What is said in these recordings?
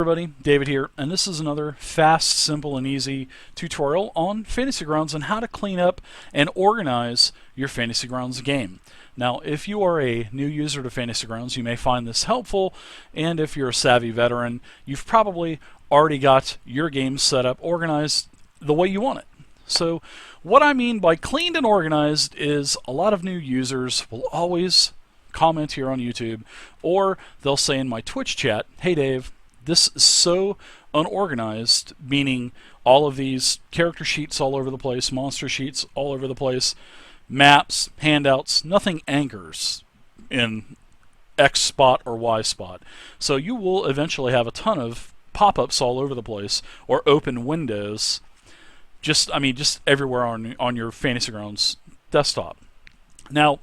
Everybody, David here, and this is another fast, simple, and easy tutorial on Fantasy Grounds and how to clean up and organize your Fantasy Grounds game. Now, if you are a new user to Fantasy Grounds, you may find this helpful, and if you're a savvy veteran, you've probably already got your game set up, organized the way you want it. So, what I mean by cleaned and organized is a lot of new users will always comment here on YouTube, or they'll say in my Twitch chat, "Hey Dave, this is so unorganized," meaning all of these character sheets all over the place, monster sheets all over the place, maps, handouts, nothing anchors in X spot or Y spot. So you will eventually have a ton of pop-ups all over the place or open windows just everywhere on your Fantasy Grounds desktop. Now,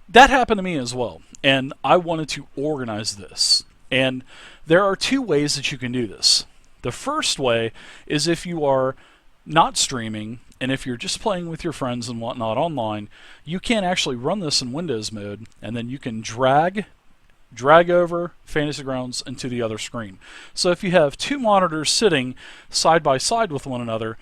that happened to me as well, and I wanted to organize this. And there are two ways that you can do this. The first way is if you are not streaming and if you're just playing with your friends and whatnot online, you can actually run this in Windows mode, and then you can drag over Fantasy Grounds into the other screen. So if you have two monitors sitting side by side with one another,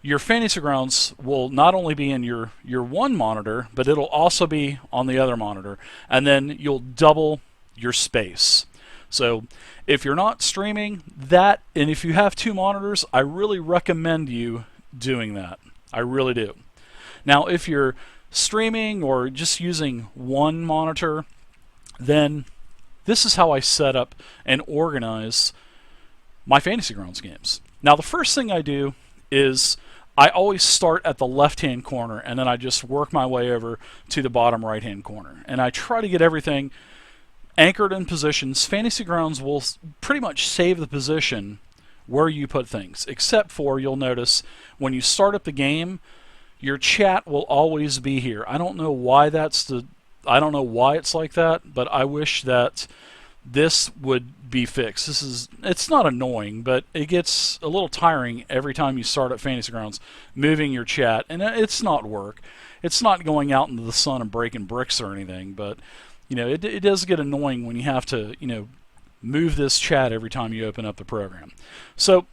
your Fantasy Grounds will not only be in your one monitor, but it'll also be on the other monitor, and then you'll double your space. So if you're not streaming that, and if you have two monitors, I really recommend you doing that. I really do. Now, if you're streaming or just using one monitor, then this is how I set up and organize my Fantasy Grounds games. Now, the first thing I do is I always start at the left-hand corner, and then I just work my way over to the bottom right-hand corner. And I try to get everything anchored in positions. Fantasy Grounds will pretty much save the position where you put things, except for, you'll notice when you start up the game, your chat will always be here. I don't know why it's like that, but I wish that this would be fixed. It's not annoying, but it gets a little tiring every time you start up Fantasy Grounds, moving your chat, and it's not work. It's not going out into the sun and breaking bricks or anything, but it does get annoying when you have to, move this chat every time you open up the program. So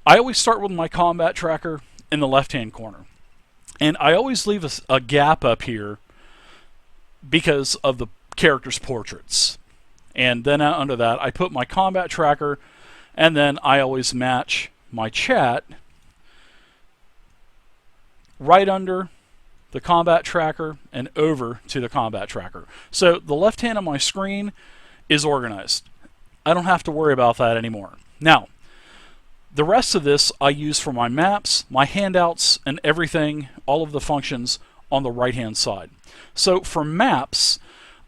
I always start with my combat tracker in the left-hand corner. And I always leave a gap up here because of the characters' portraits. And then under that, I put my combat tracker, and then I always match my chat right under the combat tracker and over to the combat tracker. So the left hand of my screen is organized. I don't have to worry about that anymore. Now, the rest of this I use for my maps, my handouts, and everything, all of the functions on the right-hand side. So for maps,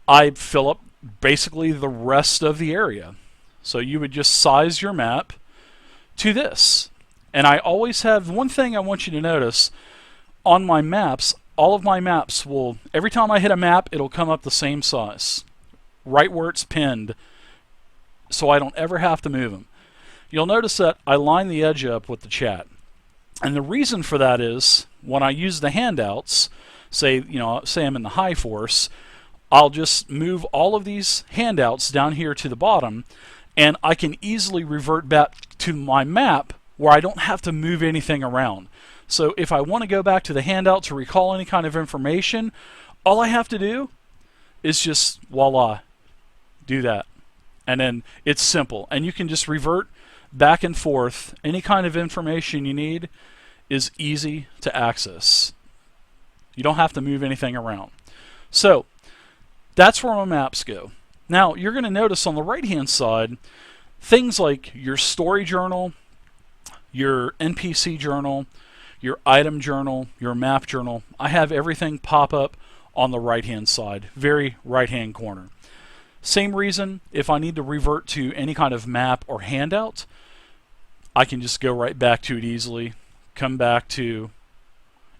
I fill up basically the rest of the area. So you would just size your map to this. And I always have one thing I want you to notice on my maps. All of my maps will, every time I hit a map, it'll come up the same size, right where it's pinned, so I don't ever have to move them. You'll notice that I line the edge up with the chat. And the reason for that is, when I use the handouts, say I'm in the high force, I'll just move all of these handouts down here to the bottom, and I can easily revert back to my map where I don't have to move anything around. So if I want to go back to the handout to recall any kind of information, all I have to do is just, voila, do that. And then it's simple. And you can just revert back and forth. Any kind of information you need is easy to access. You don't have to move anything around. So that's where my maps go. Now, you're going to notice on the right-hand side, things like your story journal, your NPC journal, your item journal, your map journal. I have everything pop up on the right-hand side, very right-hand corner. Same reason, if I need to revert to any kind of map or handout, I can just go right back to it easily, come back to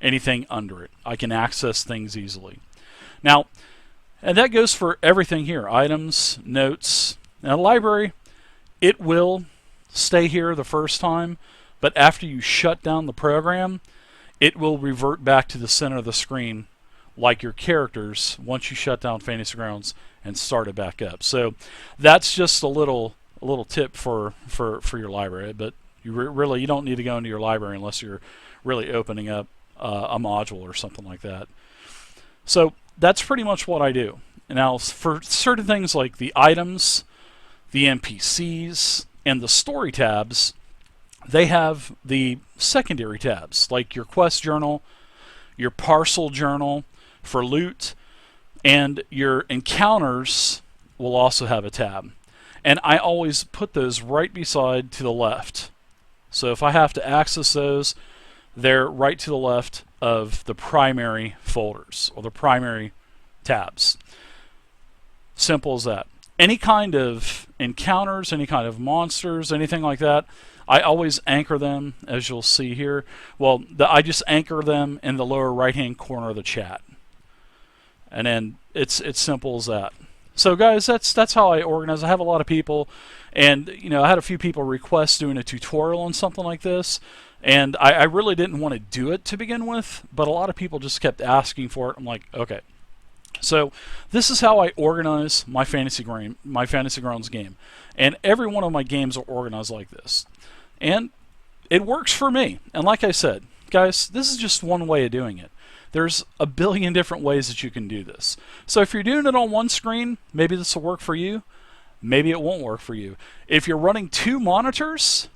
anything under it. I can access things easily. Now, and that goes for everything here, items, notes. Now, the library, it will stay here the first time, but after you shut down the program, it will revert back to the center of the screen like your characters once you shut down Fantasy Grounds and start it back up. So that's just a little little tip for your library, but you really you don't need to go into your library unless you're really opening up a module or something like that. So that's pretty much what I do. Now, for certain things like the items, the NPCs, and the story tabs, they have the secondary tabs, like your quest journal, your parcel journal for loot, and your encounters will also have a tab. And I always put those right beside to the left. So if I have to access those, they're right to the left of the primary folders or the primary tabs. Simple as that. Any kind of encounters, any kind of monsters, anything like that, I always anchor them, as you'll see here. Well, I just anchor them in the lower right-hand corner of the chat. And then it's simple as that. So guys, that's how I organize. I have a lot of people, and you know, I had a few people request doing a tutorial on something like this, and I really didn't want to do it to begin with, but a lot of people just kept asking for it. I'm like, okay. So this is how I organize my Fantasy Grounds game, and every one of my games are organized like this, and it works for me. And like I said, guys, this is just one way of doing it. There's a billion different ways that you can do this. So if you're doing it on one screen, maybe this will work for you. Maybe it won't work for you. If you're running 2 monitors,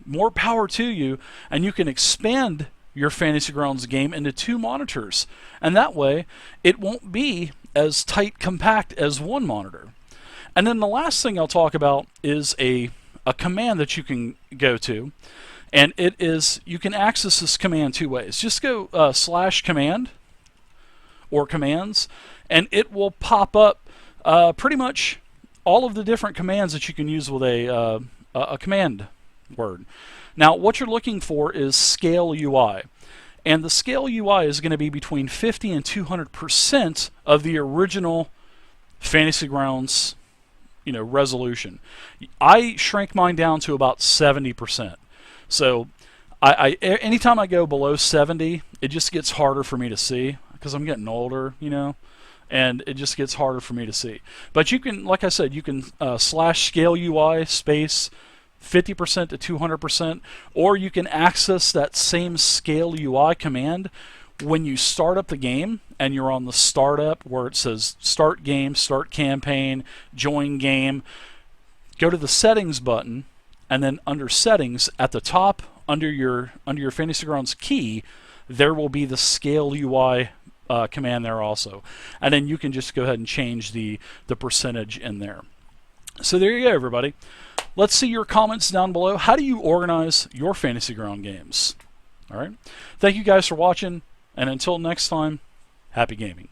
more power to you, and you can expand your Fantasy Grounds game into 2 monitors. And that way, it won't be as tight compact as 1 monitor. And then the last thing I'll talk about is a command that you can go to. And it is, you can access this command 2 ways. Just go /command or commands, and it will pop up pretty much all of the different commands that you can use with a command word. Now, what you're looking for is scale UI. And the scale UI is going to be between 50 and 200% of the original Fantasy Grounds, resolution. I shrank mine down to about 70%. So anytime I go below 70, it just gets harder for me to see because I'm getting older, and it just gets harder for me to see. But you can, like I said, you can /scale UI space 50% to 200%, or you can access that same scale UI command when you start up the game and you're on the startup where it says start game, start campaign, join game. Go to the settings button, and then under settings at the top, under your Fantasy Grounds key, there will be the scale UI command there also. And then you can just go ahead and change the percentage in there. So there you go, everybody. Let's see your comments down below. How do you organize your Fantasy Ground games? All right. Thank you guys for watching, and until next time, happy gaming.